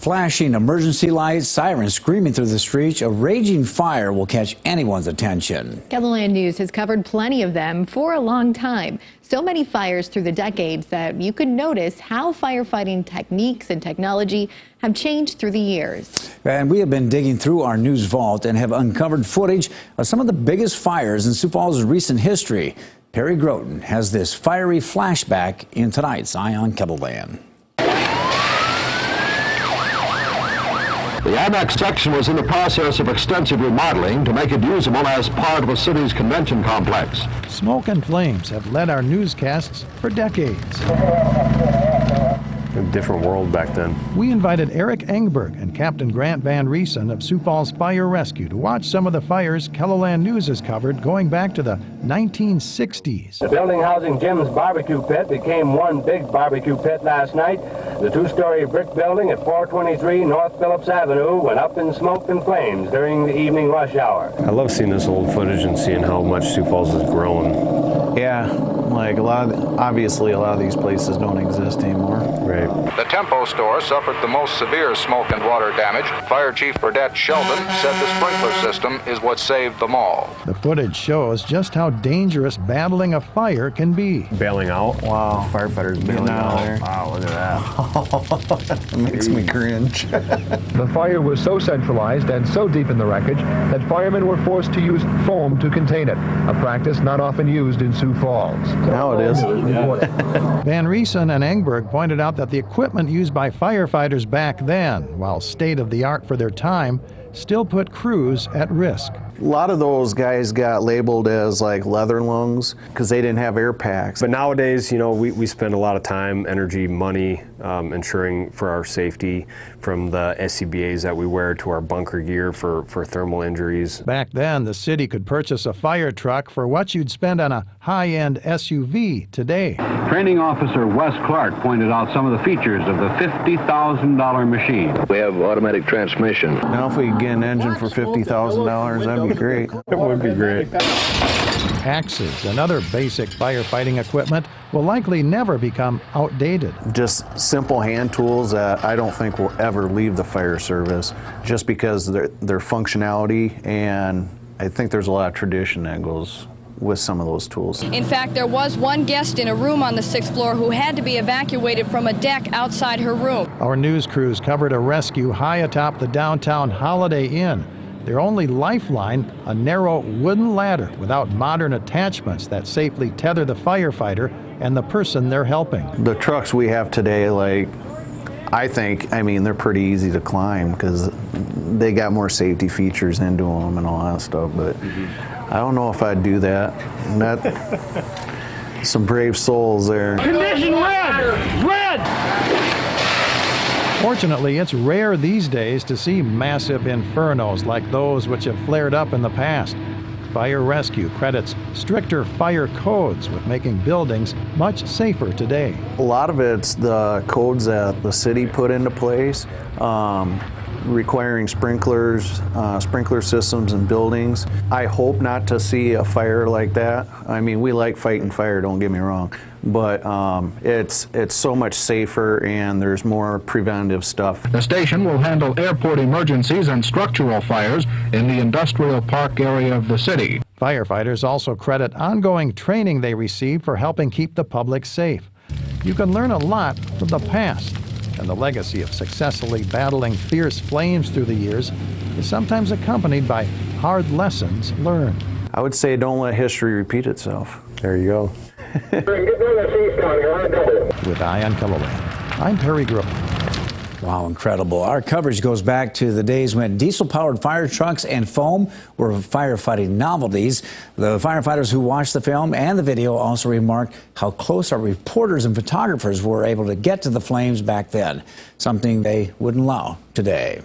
Flashing emergency lights, sirens screaming through the streets, a raging fire will catch anyone's attention. KELOLAND News has covered plenty of them for a long time. So many fires through the decades that you could notice how firefighting techniques and technology have changed through the years. And we have been digging through our news vault and have uncovered footage of some of the biggest fires in Sioux Falls' recent history. Perry Groten has this fiery flashback in tonight's Eye on KELOLAND. The annex section was in the process of extensive remodeling to make it usable as part of a city's convention complex. Smoke and flames have led our newscasts for decades. A different world back then. We invited ENGBERG and Captain Grant Van Riesen of Sioux Falls Fire Rescue to watch some of the fires KELOLAND News has covered going back to the 1960s. The building housing Jim's barbecue pit became one big barbecue pit last night. The two-story brick building at 423 North Phillips Avenue went up in smoke and flames during the evening rush hour. I love seeing this old footage and seeing how much Sioux Falls has grown. Yeah, like obviously a lot of these places don't exist anymore. Right. The Tempo store suffered the most severe smoke and water damage. Fire Chief Burdett Sheldon said the sprinkler system is what saved them all. The footage shows just how dangerous battling a fire can be. Bailing out? Wow. Firefighters bailing out. There. Wow, look at that. It makes me cringe. The fire was so centralized and so deep in the wreckage that firemen were forced to use foam to contain it, a practice not often used in Sioux Falls. Now it is. Van Riesen and ENGBERG pointed out that the equipment used by firefighters back then, while state-of-the-art for their time, still put crews at risk. A lot of those guys got labeled as like leather lungs because they didn't have air packs. But nowadays, you know, we spend a lot of time, energy, money ensuring for our safety, from the SCBAs that we wear to our bunker gear for thermal injuries. Back then, the city could purchase a fire truck for what you'd spend on a high-end SUV today. Training Officer Wes Clark pointed out some of the features of the $50,000 machine. We have automatic transmission. Now if we could get an engine for $50,000, that'd be great. It would be great. Axes and other basic firefighting equipment will likely never become outdated. Just simple hand tools that I don't think will ever leave the fire service just because their functionality, and I think there's a lot of tradition that goes with some of those tools. In fact, there was one guest in a room on the 6th floor who had to be evacuated from a deck outside her room. Our news crews covered a rescue high atop the downtown Holiday Inn. Their only lifeline, a narrow wooden ladder without modern attachments that safely tether the firefighter and the person they're helping. The trucks we have today, I mean, they're pretty easy to climb because they got more safety features into them and all that stuff, but I don't know if I'd do that. Some brave souls there. Condition red! Red! Fortunately, it's rare these days to see massive infernos like those which have flared up in the past. Fire Rescue credits stricter fire codes with making buildings much safer today. A lot of it's the codes that the city put into place, requiring sprinklers, sprinkler systems in buildings. I hope not to see a fire like that. I mean, we like fighting fire, don't get me wrong, but it's so much safer and there's more preventative stuff. The station will handle airport emergencies and structural fires in the industrial park area of the city. Firefighters also credit ongoing training they receive for helping keep the public safe. You can learn a lot from the past, and the legacy of successfully battling fierce flames through the years is sometimes accompanied by hard lessons learned. I would say don't let history repeat itself. There you go. With Eye on KELOLAND, I'm Perry Groten. Wow, incredible. Our coverage goes back to the days when diesel-powered fire trucks and foam were firefighting novelties. The firefighters who watched the film and the video also remarked how close our reporters and photographers were able to get to the flames back then, something they wouldn't allow today.